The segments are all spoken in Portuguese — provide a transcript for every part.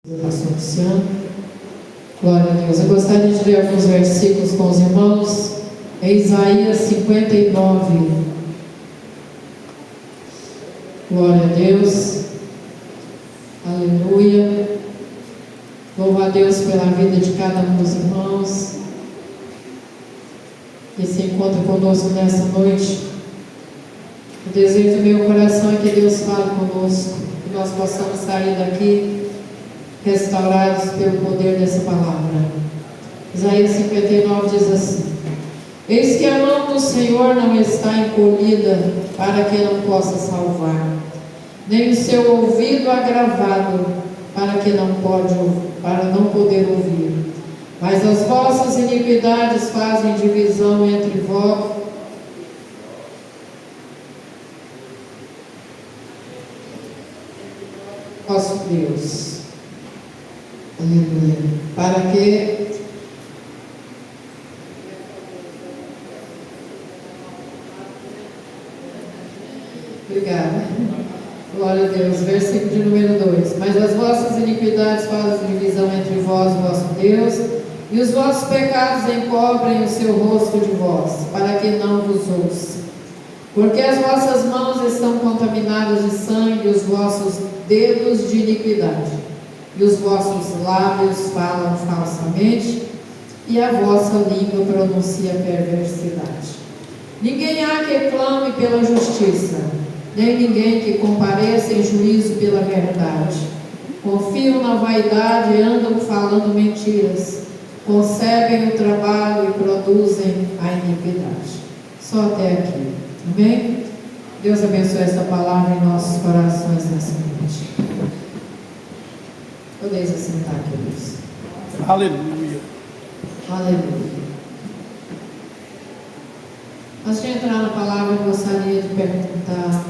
Pastor Luciano. Glória a Deus. Eu gostaria de ler alguns versículos com os irmãos. É Isaías 59. Glória a Deus. Aleluia. Louvo a Deus pela vida de cada um dos irmãos que se encontra conosco nessa noite. O desejo do meu coração é que Deus fale conosco, que nós possamos sair daqui restaurados pelo poder dessa palavra. Isaías 59 diz assim: Eis que a mão do Senhor não está encolhida para que não possa salvar, nem o seu ouvido agravado para não poder ouvir. Mas as vossas iniquidades fazem divisão entre vós, nosso Deus. Aleluia. Para que obrigada. Glória a Deus. Versículo de número 2. Mas as vossas iniquidades fazem divisão entre vós, vosso Deus, e os vossos pecados encobrem o seu rosto de vós, para que não vos ouça. Porque as vossas mãos estão contaminadas de sangue, os vossos dedos de iniquidade, e os vossos lábios falam falsamente, e a vossa língua pronuncia perversidade. Ninguém há que clame pela justiça, nem ninguém que compareça em juízo pela verdade. Confiam na vaidade e andam falando mentiras, concebem o trabalho e produzem a iniquidade. Só até aqui. Amém? Deus abençoe essa palavra em nossos corações nessa noite. Podeis assentar, queridos. Aleluia. Aleluia. Antes de entrar na palavra, eu gostaria de perguntar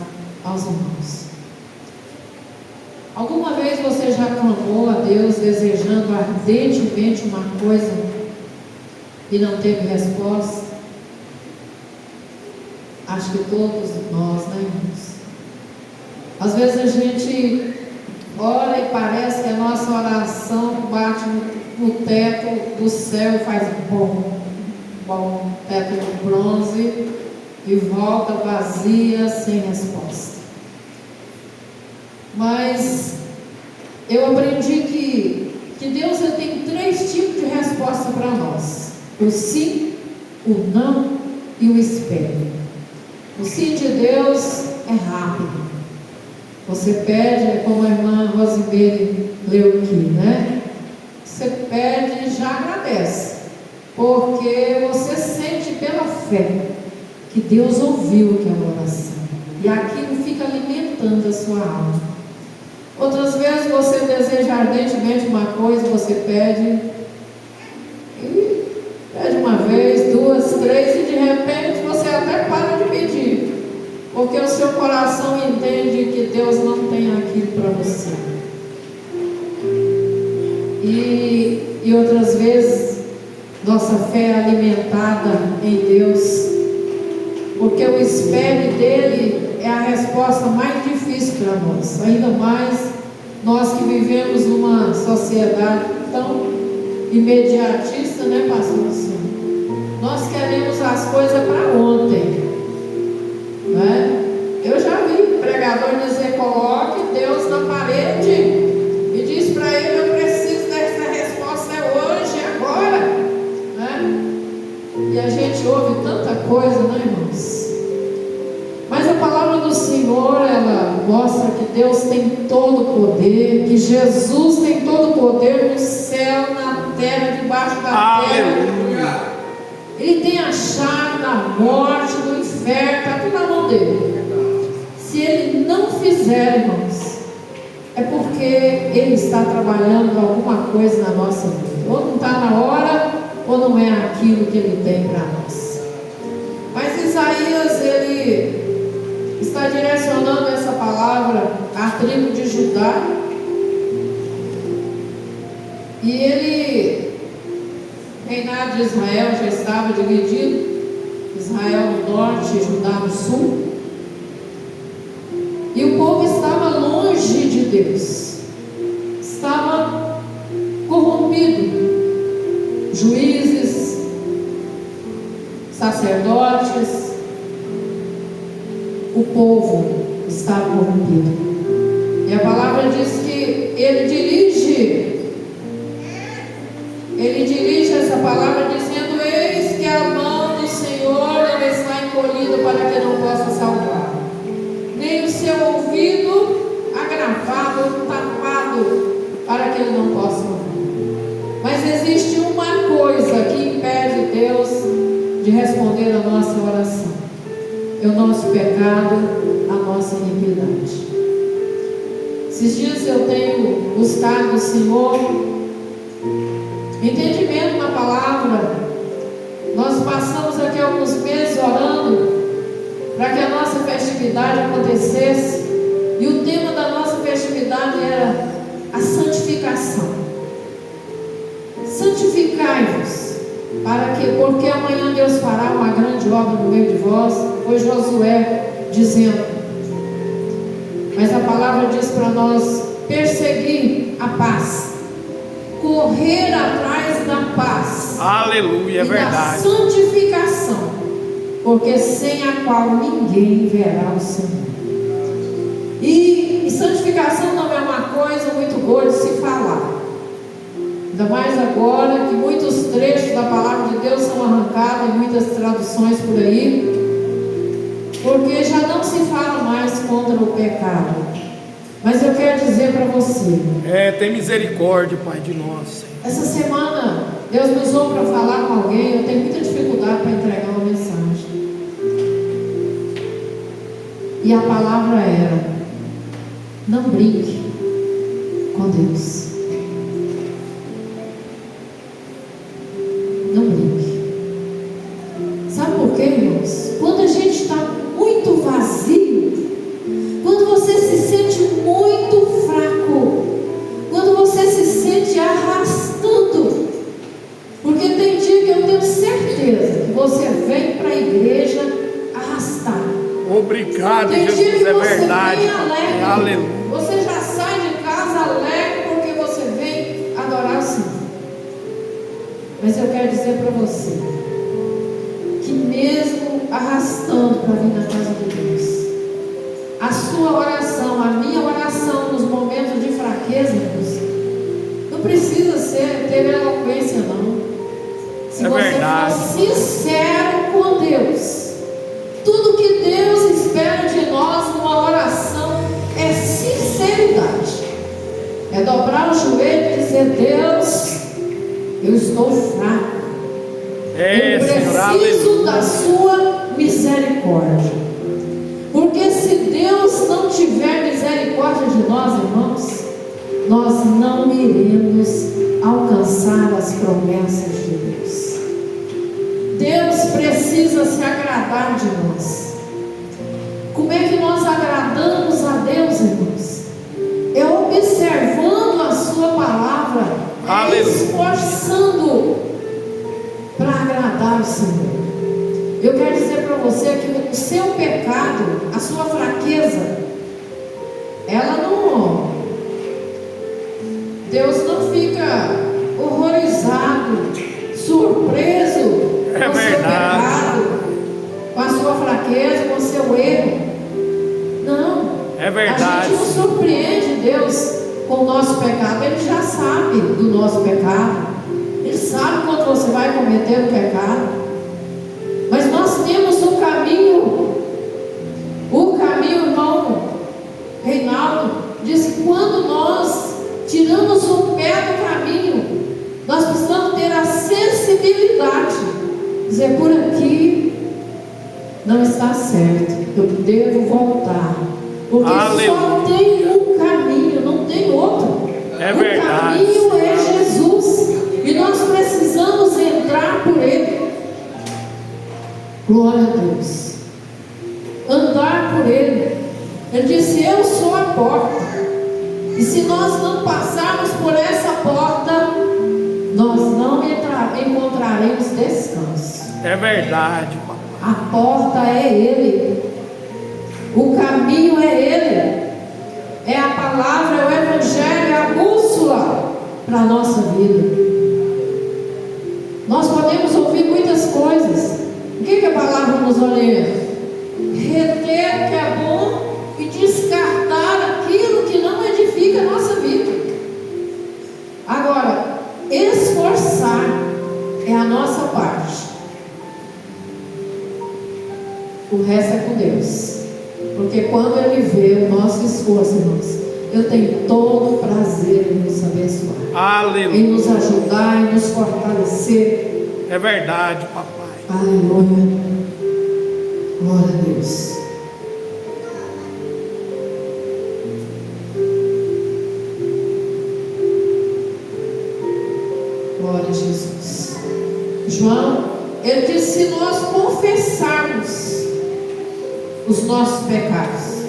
aos irmãos: alguma vez você já clamou a Deus desejando ardentemente uma coisa e não teve resposta? Acho que todos nós, né, irmãos? Às vezes a gente ora e parece que a nossa oração bate no teto do céu e faz bom, teto de bronze, e volta vazia, sem resposta. Mas eu aprendi que Deus tem 3 tipos de resposta para nós: o sim, o não e o espere. O sim de Deus é rápido. Você pede, é como a irmã Rosimeire leu aqui, né? Você pede e já agradece, porque você sente pela fé que Deus ouviu aquela oração, e aquilo fica alimentando a sua alma. Outras vezes você deseja ardentemente uma coisa, você pede, e pede uma vez, 2, 3, e de repente você até para de pedir, porque o seu coração entende que Deus não tem aquilo para você. E outras vezes nossa fé é alimentada em Deus, porque o espere dele é a resposta mais difícil para nós, ainda mais nós que vivemos numa sociedade tão imediatista, né, pastor Luciano? Nós queremos as coisas para ontem, né? Eu já vi pregador dizer: coloque Deus na parede e diz para ele: eu preciso dessa resposta hoje, agora, né? E a gente ouve tanta coisa, né, irmãos? Mas a palavra do Senhor, ela mostra que Deus tem todo o poder, que Jesus tem todo o poder no céu, na terra, debaixo da terra. Ele tem a chave da morte, do inferno, está tudo na mão dele. Se ele não fizer, irmãos, é porque ele está trabalhando alguma coisa na nossa vida. Ou não está na hora, ou não é aquilo que ele tem para nós. Mas Isaías, ele está direcionando essa palavra à tribo de Judá, e ele, o reinado de Israel já estava dividido: Israel no norte e Judá no sul, e o povo estava longe de Deus, estava juízes, sacerdotes, o povo está corrompido. E a palavra diz que ele dirige essa palavra dizendo: eis que a mão do Senhor não está encolhida para que não possa salvar, nem o seu ouvido agravado, tapado, para que ele não possa ouvir. Mas existe uma coisa que impede Deus de responder a nossa oração: é o nosso pecado, a nossa iniquidade. Esses dias eu tenho buscado o Senhor entendimento na palavra. Nós passamos aqui alguns meses orando para que a nossa festividade acontecesse, e o tema da nossa festividade era a santificação. Santificai-vos, porque amanhã Deus fará uma grande obra no meio de vós. Foi Josué dizendo. Mas a palavra diz para nós perseguir a paz, correr atrás da paz, aleluia, é verdade, da santificação, porque sem a qual ninguém verá o Senhor. E santificação não é uma coisa muito boa de se falar, ainda mais agora que muitos trechos da palavra de Deus são arrancados em muitas traduções por aí, porque já não se fala mais contra o pecado. Mas eu quero dizer para você, tem misericórdia, Pai, de nós. Essa semana Deus me usou para falar com alguém. Eu tenho muita dificuldade para entregar uma mensagem, e a palavra era: não brinque com Deus. Não brinque. Sabe por quê, irmãos? Quando a gente está muito vazio, quando você se sente muito fraco, quando você se sente arrastando, porque tem dia que eu tenho certeza que você vem para a igreja arrastar. Obrigado, tem Jesus, dia que é você verdade, vem alegre, aleluia. você já sai de casa alegre porque você vem adorar o Senhor. Mas eu quero dizer para você que mesmo arrastando para vir na casa de Deus, a sua oração, a minha oração nos momentos de fraqueza, Deus, não precisa ter eloquência, não. Se você for sincero com Deus, tudo que Deus espera de nós numa oração é sinceridade, é dobrar o joelho e dizer: Deus, eu estou fraco, eu preciso da sua misericórdia. Porque se Deus não tiver misericórdia de nós, irmãos, nós não iremos alcançar as promessas de Deus. Deus precisa se agradar de nós. Como é que nós agradamos a Deus, irmãos? É observando a sua palavra, esforçando para agradar o Senhor. Eu quero dizer para você que o seu pecado, a sua fraqueza, ela não... Deus não fica horrorizado, surpreso com o seu pecado, com a sua fraqueza, com o seu erro. Não. É verdade. A gente não surpreende Deus com o nosso pecado. Ele já sabe do nosso pecado. Ele sabe quando você vai cometer o pecado. Mas nós temos um caminho. O caminho, irmão Reinaldo, diz que quando nós tiramos o pé do caminho, nós precisamos ter a sensibilidade, dizer: por aqui não está certo, eu devo voltar, porque só tem um caminho, não tem outro. É verdade. O caminho é Jesus, e nós precisamos entrar por Ele. Glória a Deus. Andar por Ele. Ele disse: eu sou a porta, e se nós não passarmos por essa porta, nós não encontraremos descanso. É verdade, papai. A porta é Ele, o caminho é Ele, é a palavra, é o Evangelho, é a bússola para a nossa vida. Nós podemos ouvir muitas coisas. O que a palavra nos orienta? Reter o que é bom e descartar aquilo que não edifica a nossa vida. Agora, esforçar é a nossa parte. O resto é com Deus. Porque quando Ele vê o nosso esforço, irmãos, eu tenho todo o prazer em nos abençoar. Aleluia. Em nos ajudar, em nos fortalecer. É verdade, papai. Aleluia. Glória a Deus. Glória a Jesus. João, ele disse: se nós confessarmos os nossos pecados,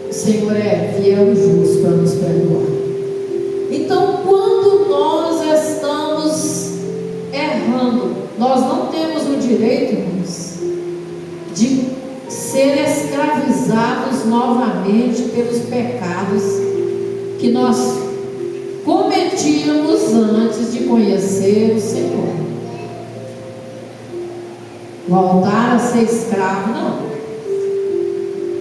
o Senhor é fiel e justo para nos perdoar. Então, quando nós estamos errando, nós não temos o direito, irmãos, de ser escravizados novamente pelos pecados que nós cometíamos antes de conhecer o Senhor. Voltar a ser escravo, não.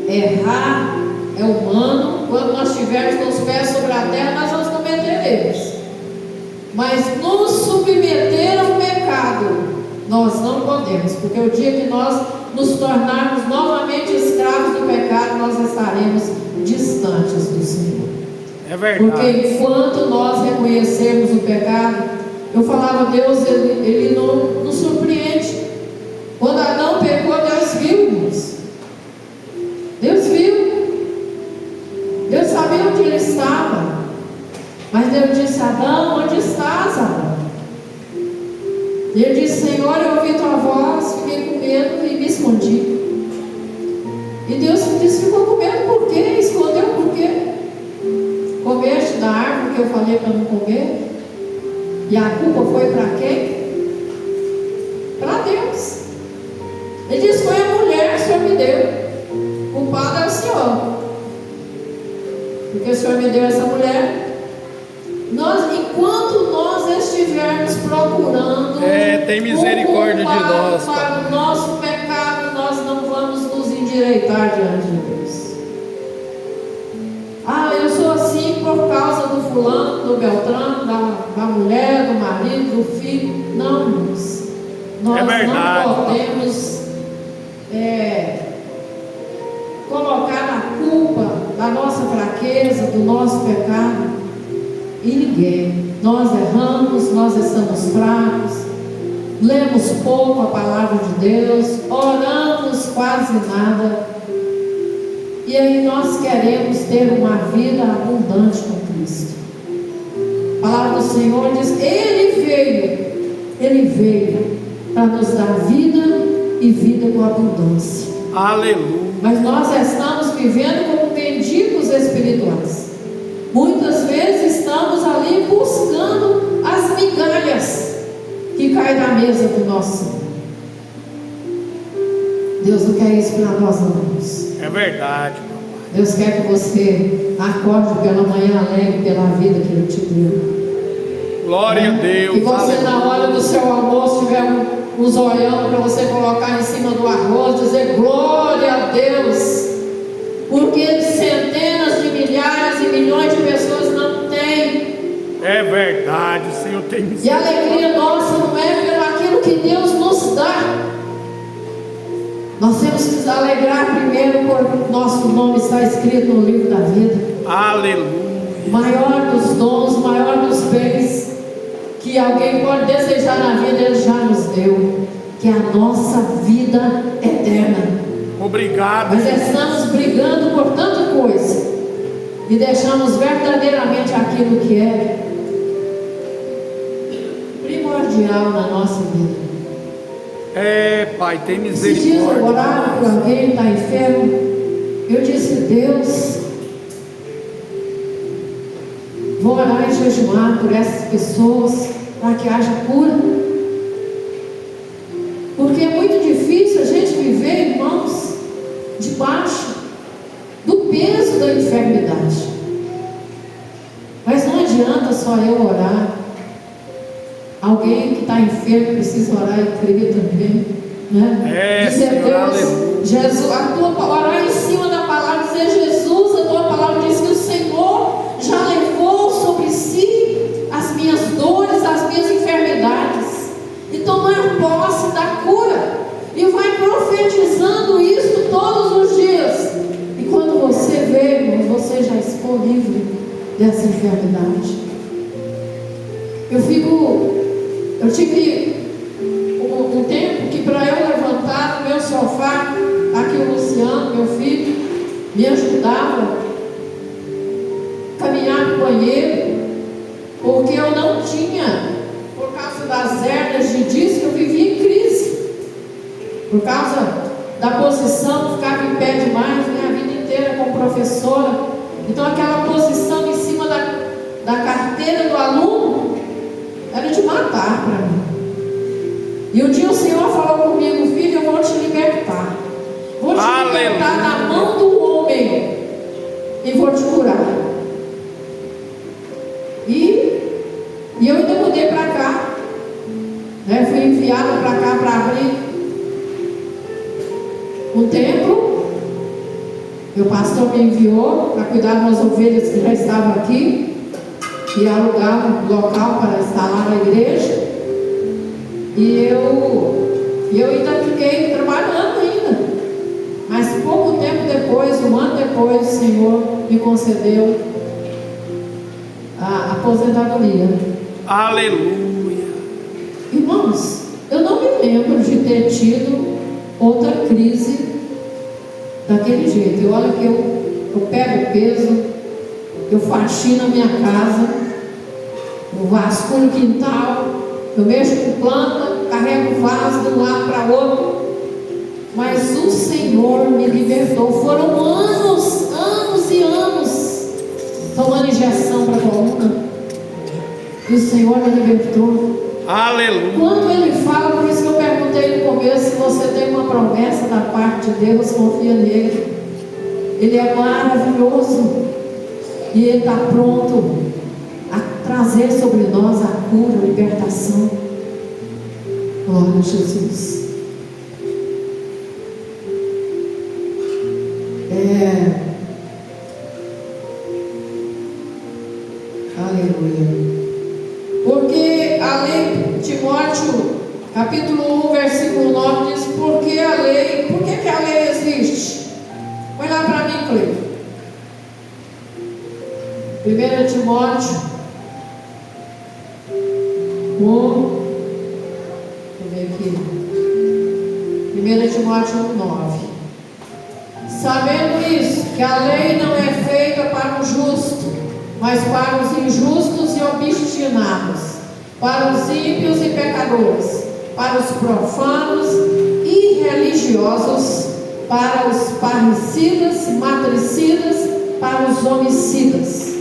Errar é humano. Quando nós estivermos com os pés sobre a terra, nós vamos cometer erros. Mas nos submeter ao pecado, nós não podemos, porque o dia que nós nos tornarmos novamente escravos do pecado, nós estaremos distantes do Senhor. É verdade. Porque enquanto nós reconhecermos o pecado, eu falava, Deus, Ele não nos surpreende. Quando Adão pecou, Deus viu, irmãos. Deus viu. Deus sabia onde ele estava. Mas Deus disse: Adão, onde estás, Adão? E ele disse: Senhor, eu ouvi tua voz, fiquei com medo e me escondi. E Deus disse: ficou com medo por quê? Escondeu por quê? Comeste da árvore que eu falei para não comer? E a culpa foi para quem? Para Deus. Ele disse: foi a mulher que o Senhor me deu. O culpado é o Senhor. Porque o Senhor me deu essa mulher. Enquanto nós estivermos procurando tem misericórdia de nós, para o nosso pecado, nós não vamos nos endireitar diante de Deus. Ah, eu sou assim por causa do fulano, do Beltrano, da mulher, do marido, do filho. Não, irmãos. Nós não podemos colocar a culpa da nossa fraqueza, do nosso pecado em ninguém. Nós erramos, nós estamos fracos, lemos pouco a palavra de Deus, oramos quase nada, e aí nós queremos ter uma vida abundante com Cristo. A palavra do Senhor diz: Ele veio para nos dar vida e vida com abundância. Aleluia. Mas nós estamos vivendo como mendigos espirituais. Muitas vezes estamos ali buscando as migalhas que caem da mesa do nosso Senhor. Deus não quer isso para nós, não, irmãos. É verdade, papai. Deus quer que você acorde pela manhã alegre pela vida que Ele te deu. Glória a Deus. Que você, aleluia, na hora do seu almoço, tiver um zoião para você colocar em cima do arroz, dizer glória a Deus. Porque centenas de milhares e milhões de pessoas não têm. É verdade, o Senhor tem misericórdia. E a alegria nossa não é pelo aquilo que Deus nos dá. Nós temos que nos alegrar primeiro por nosso nome está escrito no livro da vida. Aleluia. Maior dos dons, maior dos bens que alguém pode desejar na vida, Ele já nos deu, que é a nossa vida eterna. Obrigado. Mas estamos brigando por tanta coisa e deixamos verdadeiramente aquilo que é primordial na nossa vida. Pai, tem Esses dias eu misericórdia. orava por alguém que está enfermo. Eu disse: Deus, vou orar e jejuar por essas pessoas para que haja cura. Porque é muito difícil a gente viver, irmãos, debaixo do peso da enfermidade. Mas não adianta só eu orar. Alguém que está enfermo precisa orar e crer também, né? Dizer, Senhor, Deus, aleluia. Jesus, a tua orar em cima da palavra, dizer, Jesus, a tua palavra diz que o Senhor já levou sobre si as minhas dores, as minhas enfermidades, e tomar posse da cura, e vai profetizando isso todos os dias, e quando você vê, irmão, você já está livre dessa enfermidade. Eu tive um tempo que para eu levantar do meu sofá, aqui o Luciano, meu filho, me ajudava a caminhar no banheiro, porque eu não tinha, por causa das hernias de disco, eu vivia em crise, por causa da posição, ficava em pé demais, né, a vida inteira como professora, então aquela posição em cima da carteira do aluno, era de matar para mim. E um dia o Senhor falou comigo, filho, eu vou te libertar. Vou te libertar da mão do homem e vou te curar. E eu ainda mudei para cá, né? Fui enviada para cá para abrir um templo. Meu pastor me enviou para cuidar das ovelhas que já estavam aqui e alugar um local para instalar na igreja. E eu ainda fiquei trabalhando ainda, mas pouco tempo depois, um ano depois, o Senhor me concedeu a aposentadoria. Aleluia. Irmãos, eu não me lembro de ter tido outra crise daquele jeito. E olha que eu pego peso, eu faxino a minha casa, eu vasculho o quintal, eu mexo com planta, carrego vaso de um lado para outro, mas o Senhor me libertou. Foram anos e anos tomando injeção para a coluna, e o Senhor me libertou. Aleluia. Quando Ele fala, por isso que eu perguntei no começo, se você tem uma promessa da parte de Deus, confia nele. Ele é maravilhoso e Ele está pronto a trazer sobre nós a cura, a libertação. Glória a Jesus. Aleluia. Porque a lei, Timóteo, capítulo 1, versículo 9, diz, por que a lei, por que a lei existe? Põe lá para mim, Cleiton. 1 Timóteo 1, deixa eu ver aqui, 1 Timóteo 1, 9. Sabendo isso, que a lei não é feita para o justo, mas para os injustos e obstinados, para os ímpios e pecadores, para os profanos e religiosos, para os parricidas, matricidas, para os homicidas.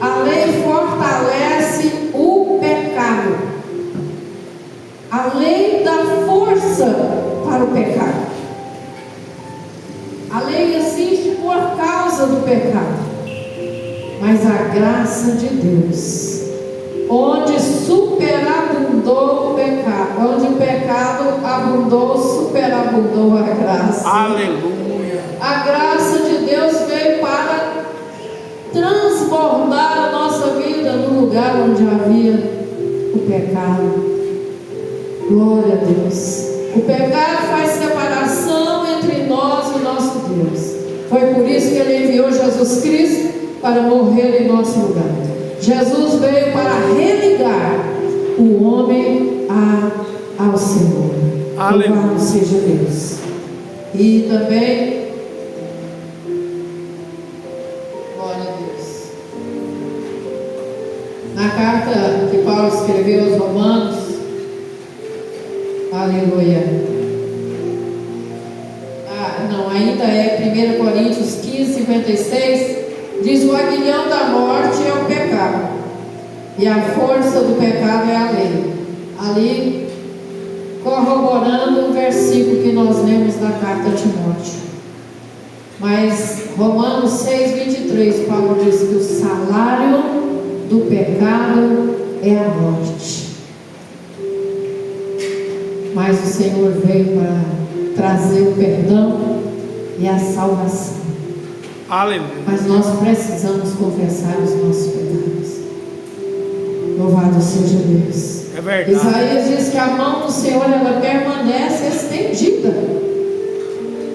A lei fortalece o pecado. A lei dá força para o pecado. A lei existe por causa do pecado. Mas a graça de Deus, onde superabundou o pecado, onde o pecado abundou, superabundou a graça. Aleluia. A graça de Deus veio para transbordar a nossa vida no lugar onde havia o pecado. Glória a Deus. O pecado faz separação entre nós e nosso Deus. Foi por isso que Ele enviou Jesus Cristo para morrer em nosso lugar. Jesus veio para religar o homem ao Senhor. Louvado seja Deus. E também, glória a Deus, na carta que Paulo escreveu aos Romanos, aleluia, ainda é 1 Coríntios 15, 56, diz: o aguilhão da morte é o pecado, e a força do pecado é a lei. Ali, corroborando o versículo que nós lemos na carta a Timóteo. Mas Romanos 6, 23, Paulo diz que o salário do pecado é a morte. Mas o Senhor veio para trazer o perdão e a salvação. Aleluia. Mas nós precisamos confessar os nossos pecados. Louvado seja Deus. É verdade. Isaías diz que a mão do Senhor ela permanece estendida.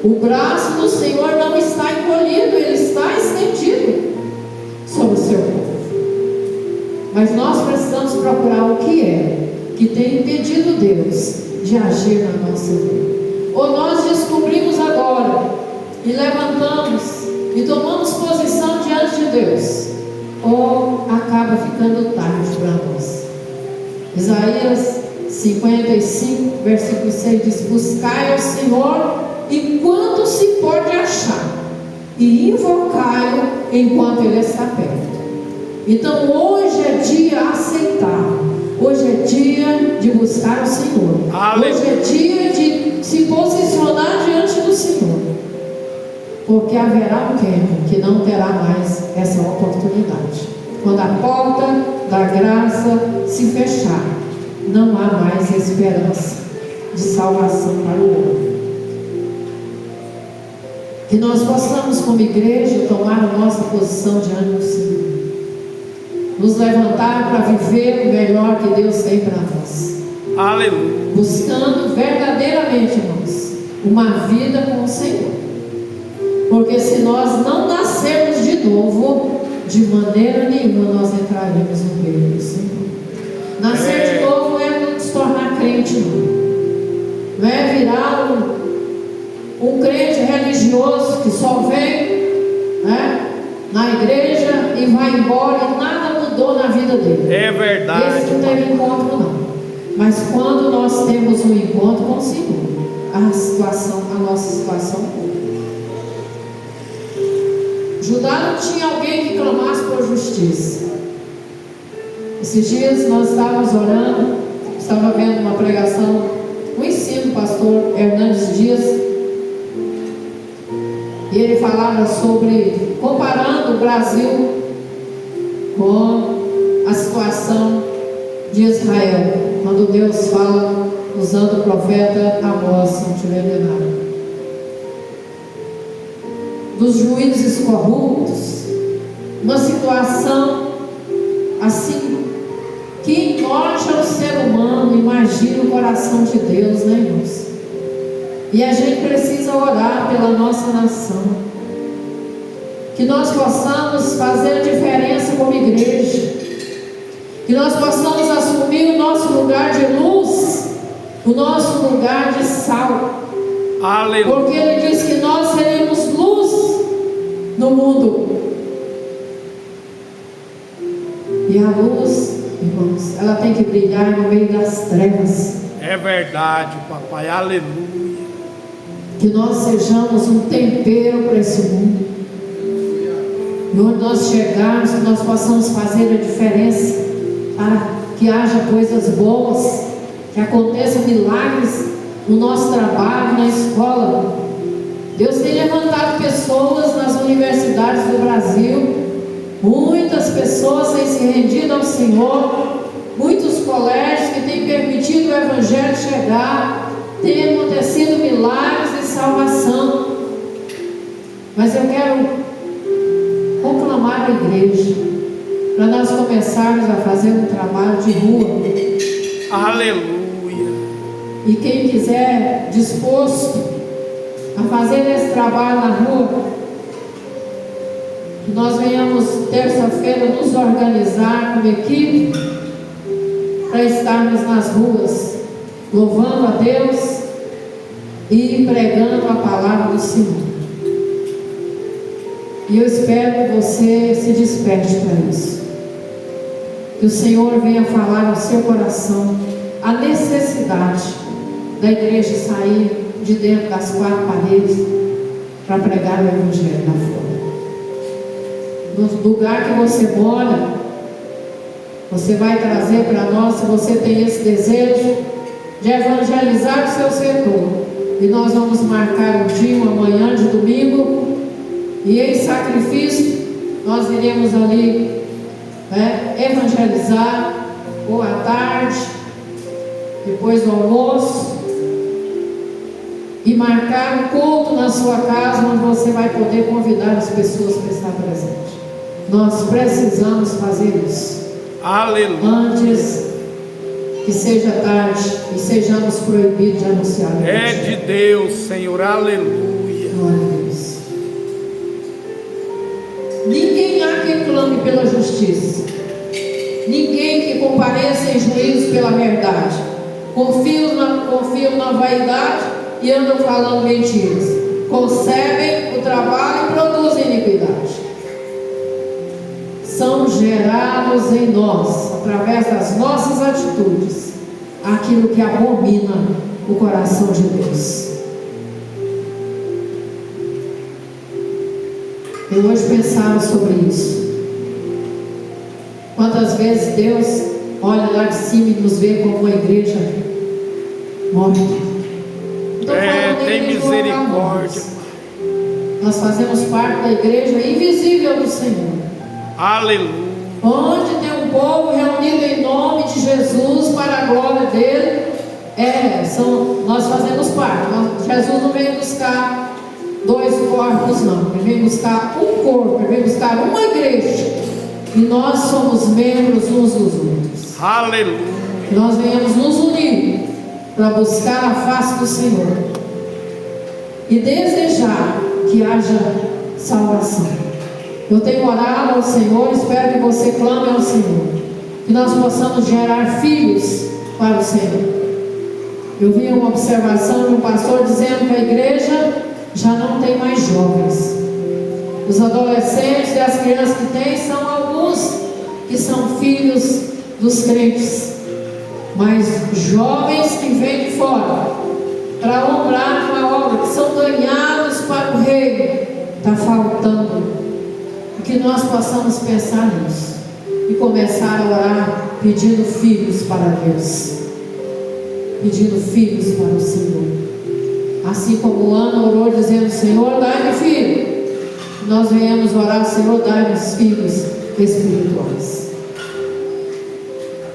O braço do Senhor não está encolhido, ele está estendido sobre o seu povo. Mas nós precisamos procurar o que é que tem impedido Deus de agir na nossa vida. Ou nós descobrimos agora e levantamos e tomamos posição diante de Deus, ou acaba ficando tarde para nós. Isaías 55, versículo 6 diz: buscai ao Senhor enquanto se pode achar, e invocai-o enquanto ele está perto. Então hoje é dia aceitável, hoje é dia de buscar o Senhor. Aleluia. Hoje é dia de se posicionar diante do Senhor, porque haverá um tempo que não terá mais essa oportunidade. Quando a porta da graça se fechar, não há mais esperança de salvação para o homem. Que nós possamos, como igreja, tomar a nossa posição diante do Senhor, nos levantar para viver o melhor que Deus tem para nós. Aleluia. Buscando verdadeiramente, irmãos, uma vida com o Senhor. Porque se nós não nascermos de novo, de maneira nenhuma nós entraremos no reino do Senhor. Nascer de novo não é nos tornar crente, não é virar um crente religioso que só vem, né, na igreja e vai embora e nada mudou na vida dele. É verdade. Esse não teve encontro, não. Mas quando nós temos um encontro com o Senhor, a nossa situação muda. Judá não tinha alguém que clamasse por justiça. Esses dias nós estávamos orando, estava vendo uma pregação, um ensino do pastor Hernandes Dias, e ele falava sobre, comparando o Brasil com a situação de Israel, quando Deus fala usando o profeta Amós, se não estiver enganado, dos juízes corruptos, uma situação assim que enoja o ser humano. Imagina o coração de Deus, né, irmãos? E a gente precisa orar pela nossa nação, que nós possamos fazer a diferença como igreja, que nós possamos assumir o nosso lugar de luz, o nosso lugar de sal. Aleluia. Porque ele diz que nós seremos luz no mundo. E a luz, irmãos, ela tem que brilhar no meio das trevas. É verdade, papai. Aleluia. Que nós sejamos um tempero para esse mundo. E onde nós chegarmos, que nós possamos fazer a diferença, para que haja coisas boas, que aconteçam milagres no nosso trabalho, na escola. Deus tem levantado pessoas nas universidades do Brasil, muitas pessoas têm se rendido ao Senhor, muitos colégios que têm permitido o Evangelho chegar, tem acontecido milagres de salvação. Mas eu quero conclamar a igreja para nós começarmos a fazer um trabalho de rua. Aleluia. E quem quiser disposto a fazer esse trabalho na rua, que nós venhamos terça-feira nos organizar como equipe para estarmos nas ruas louvando a Deus e pregando a palavra do Senhor. E eu espero que você se desperte para isso, que o Senhor venha falar ao seu coração a necessidade da igreja sair de dentro das quatro paredes para pregar o Evangelho lá fora. No lugar que você mora, você vai trazer para nós, se você tem esse desejo de evangelizar o seu setor, e nós vamos marcar um dia, uma manhã de domingo, e em sacrifício nós iremos ali evangelizar ou à tarde, depois do almoço, e marcar um culto na sua casa, onde você vai poder convidar as pessoas para estar presente. Nós precisamos fazer isso. Aleluia. Antes que seja tarde e sejamos proibidos de anunciar. É de Deus, Senhor. Aleluia. Glória a Deus. Ninguém há que clame pela justiça. Ninguém que compareça em juízo pela verdade. Confiam na vaidade e andam falando mentiras. Concebem o trabalho e produzem iniquidade. São gerados em nós, através das nossas atitudes, aquilo que abomina o coração de Deus. Eu hoje pensava sobre isso. Quantas vezes Deus olha lá de cima e nos vê como uma igreja morta. Tem misericórdia. Nós fazemos parte da igreja invisível do Senhor. Aleluia. Onde tem um povo reunido em nome de Jesus para a glória dele. Nós fazemos parte. Jesus não veio buscar 2 corpos, não. Ele veio buscar um corpo, ele veio buscar uma igreja. E nós somos membros uns dos outros. Aleluia. Nós venhamos nos unir para buscar a face do Senhor e desejar que haja salvação. Eu tenho orado ao Senhor, espero que você clame ao Senhor, que nós possamos gerar filhos para o Senhor. Eu vi uma observação de um pastor dizendo que a igreja já não tem mais jovens. Os adolescentes e as crianças que tem são alguns que são filhos dos crentes, mas jovens que vêm de fora para honrar uma obra, que são ganhados para o reino, está faltando. Que nós possamos pensar nisso e começar a orar pedindo filhos para Deus, pedindo filhos para o Senhor, assim como Ana orou dizendo: Senhor, dai-me filho. Nós venhamos orar: Senhor, dai-me filhos espirituais,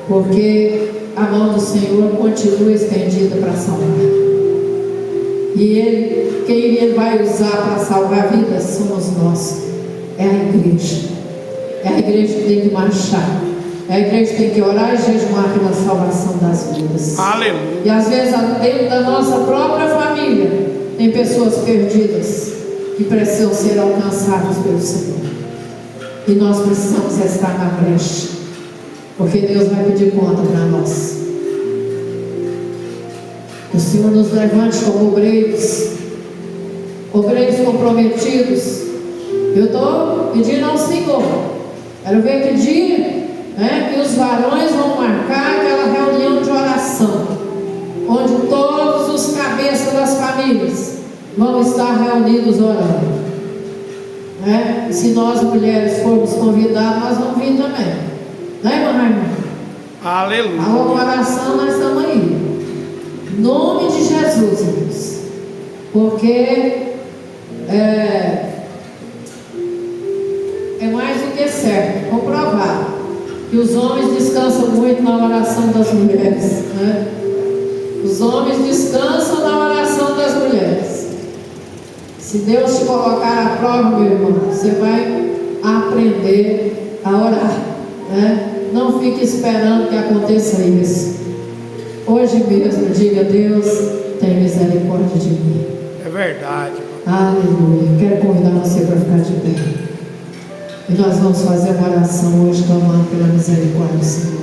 porque a mão do Senhor continua estendida para salvar, e quem Ele vai usar para salvar vidas somos nós. É a igreja. É a igreja que tem que marchar. É a igreja que tem que orar e jejuar pela salvação das vidas. Aleluia. E às vezes dentro da nossa própria família tem pessoas perdidas que precisam ser alcançadas pelo Senhor. E nós precisamos estar na brecha, porque Deus vai pedir conta para nós. O Senhor nos levante como obreiros comprometidos. Eu estou pedindo ao Senhor, quero ver que dia que os varões vão marcar aquela reunião de oração, onde todos os cabeças das famílias vão estar reunidos orando. E se nós mulheres formos convidadas, nós vamos vir também. Irmã Raimunda? Aleluia. A oração nós estamos aí. Em nome de Jesus, irmãos. Porque é mais do que certo, comprovado, que os homens descansam muito na oração das mulheres. Os homens descansam na oração das mulheres. Se Deus te colocar à prova, meu irmão, você vai aprender a orar. Não fique esperando que aconteça isso. Hoje mesmo diga: Deus, tem misericórdia de mim. É verdade. Aleluia. Quero convidar você para ficar de pé. E nós vamos fazer uma oração hoje, clamando pela misericórdia do Senhor.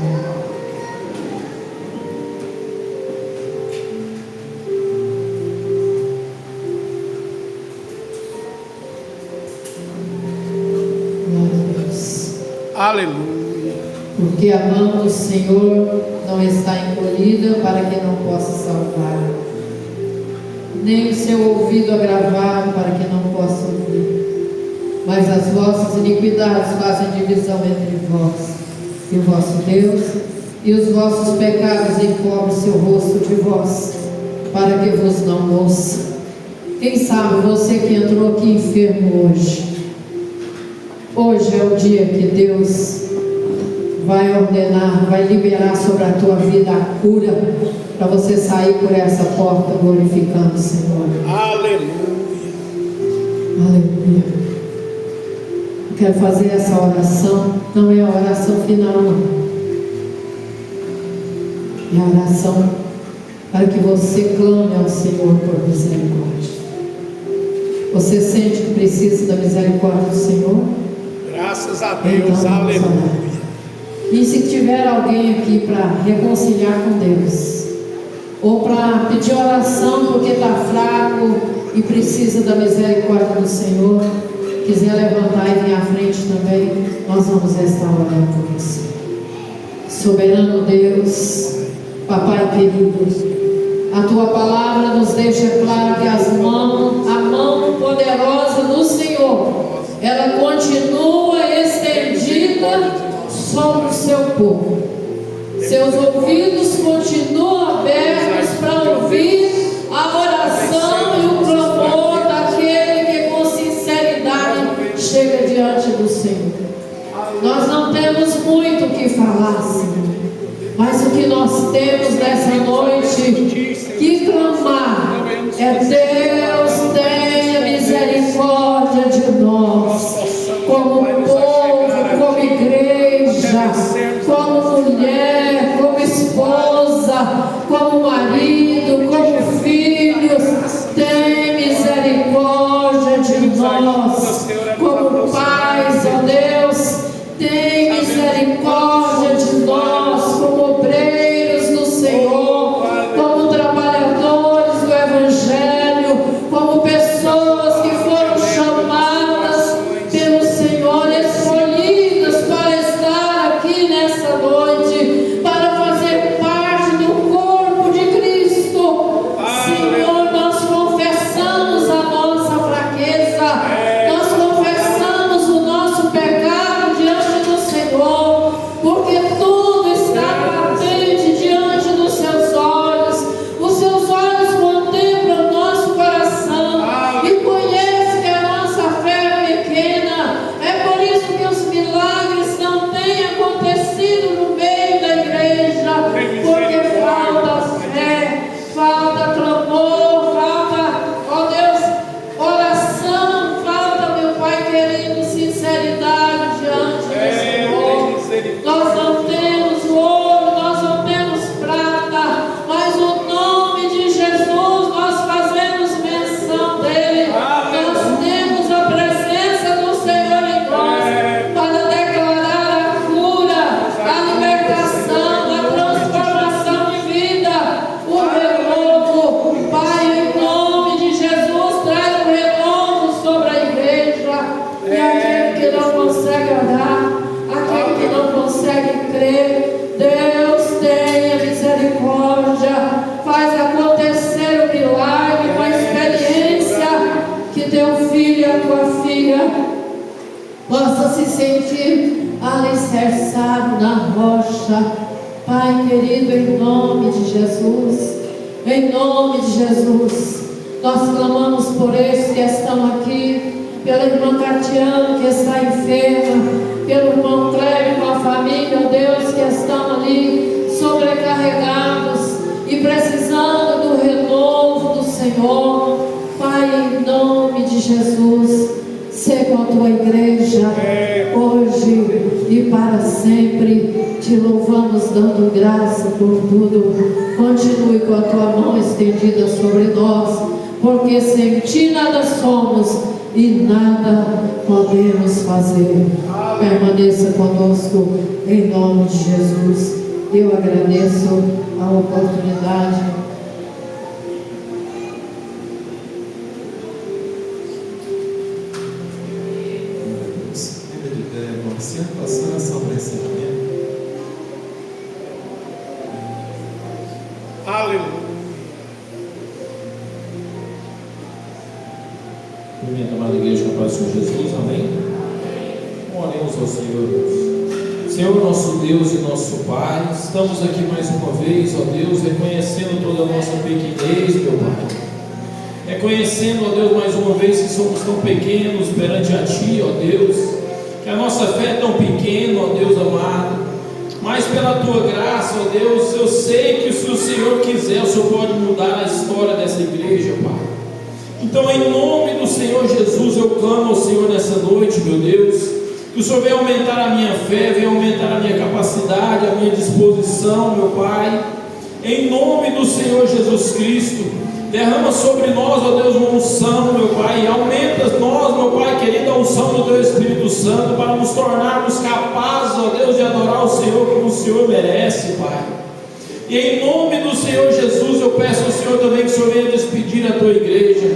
Glória a Deus. Aleluia. Porque a mão do Senhor não está encolhida para que não possa salvar, nem o seu ouvido agravado para que não possa ouvir. Mas as vossas iniquidades fazem divisão entre vós e o vosso Deus, e os vossos pecados encobrem seu rosto de vós, para que vos não ouça. Quem sabe você que entrou aqui enfermo hoje é o dia que Deus vai ordenar, vai liberar sobre a tua vida a cura, para você sair por essa porta glorificando o Senhor. Aleluia. Aleluia. Eu quero fazer essa oração, não é a oração final, não. É a oração para que você clame ao Senhor por misericórdia. Você sente que precisa da misericórdia do Senhor? Graças a Deus. Então, Aleluia. E se tiver alguém aqui para reconciliar com Deus, ou para pedir oração porque está fraco e precisa da misericórdia do Senhor, quiser levantar e vir à frente também, nós vamos estar orando por você. Soberano Deus, Papai querido, a tua palavra nos deixa claro que a mão poderosa do Senhor, ela continua estendida sobre o seu povo. Seus ouvidos continuam abertos para ouvir a oração e o clamor daquele que com sinceridade chega diante do Senhor. Nós não temos muito o que falar, Senhor, mas o que nós temos nessa noite que clamar é: Deus, tenha misericórdia de nós, como povo, como igreja, como mulher, como esposa, como marido, como filhos. Tem misericórdia de nós, como pais, ó Deus. Tem misericórdia de nós, como obreiros do Senhor, como trabalhadores do Evangelho, como pessoas que foram chamadas pelo Senhor, escolhidas para estar aqui nessa noite, para fazer parte do corpo de Cristo. Senhor, nós confessamos a nossa fraqueza, nós confessamos o nosso pecado diante do Senhor, porque tudo está patente diante dos seus olhos. Os seus olhos contemplam o nosso coração e conhecem que a nossa fé é pequena. É por isso que os milagres não têm acontecido no meio da igreja, porque falta fé, falta clamor, falta, ó Deus, oração, falta, meu Pai querido, sinceridade diante do Senhor. Nós não temos ouro, nós não temos prata, mas o nome de Jesus nós fazemos menção dele. Nós temos a presença do Senhor em nós para declarar a cura, a libertação, a transformação de vida, o renovo. Pai, em nome de Jesus, traz o renovo sobre a igreja. E aquele que não consegue orar, aquele que não consegue crer, Deus tenha misericórdia, faz acontecer o milagre com a experiência que teu filho e a tua filha possa se sentir alicerçado na rocha. Pai querido, em nome de Jesus, em nome de Jesus, nós clamamos por esses que estão aqui, pela irmã Catiana que está enferma, pelo irmão Cléber com a família, ó Deus, que estão ali sobrecarregados e precisando do renovo do Senhor. Pai, em nome de Jesus, sê com a tua igreja hoje e para sempre. Te louvamos dando graça por tudo. Continue com a tua mão estendida sobre nós, porque sem ti nada somos e nada podemos fazer. Permaneça conosco em nome de Jesus. Eu agradeço a oportunidade. Passar a ação para encerramento. Aleluia. Minha amada igreja, com a paz do Senhor Jesus, amém? Oremos ao Senhor. Senhor, nosso Deus e nosso Pai, estamos aqui mais uma vez, ó Deus, reconhecendo toda a nossa pequenez, meu Pai. Reconhecendo, ó Deus, mais uma vez que somos tão pequenos perante a Ti, ó Deus, que a nossa fé é tão pequena, ó Deus amado, pela tua graça, ó Deus, eu sei que se o Senhor quiser, o Senhor pode mudar a história dessa igreja, Pai. Então, em nome do Senhor Jesus, eu clamo ao Senhor nessa noite, meu Deus, que o Senhor venha aumentar a minha fé, venha aumentar a minha capacidade, a minha disposição, meu Pai. Em nome do Senhor Jesus Cristo, derrama sobre nós, ó Deus, uma unção, meu Pai, e aumenta nós, meu Pai querido, a unção do Teu Espírito Santo, para nos tornarmos capazes, ó Deus, de adorar o Senhor como o Senhor merece, Pai. E em nome do Senhor Jesus, eu peço ao Senhor também que o Senhor venha despedir a Tua igreja,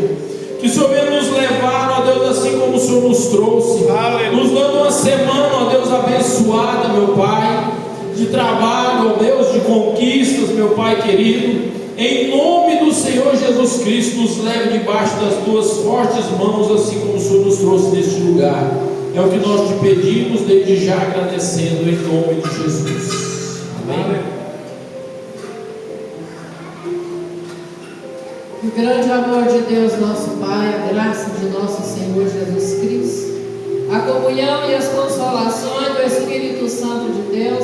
que o Senhor venha nos levar, ó Deus, assim como o Senhor nos trouxe, nos dando uma semana, ó Deus, abençoada, meu Pai, de trabalho, ó Deus, de conquistas, meu Pai querido. Em nome do Senhor Jesus Cristo, nos leve debaixo das tuas fortes mãos, assim como o Senhor nos trouxe neste lugar. É o que nós te pedimos, desde já agradecendo, em nome de Jesus. Amém. O grande amor de Deus, nosso Pai, a graça de nosso Senhor Jesus Cristo, a comunhão e as consolações do Espírito Santo de Deus,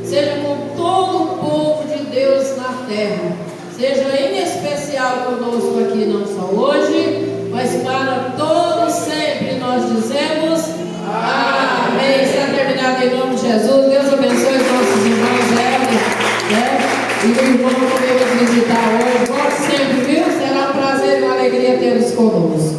seja com todo o povo de Deus na terra, seja em especial conosco aqui, não só hoje, mas para todos sempre. Nós dizemos amém. Está terminado em nome de Jesus. Deus abençoe os nossos irmãos, e o irmão que veio nos visitar hoje. Volte sempre, viu? Será um prazer e uma alegria tê-los conosco.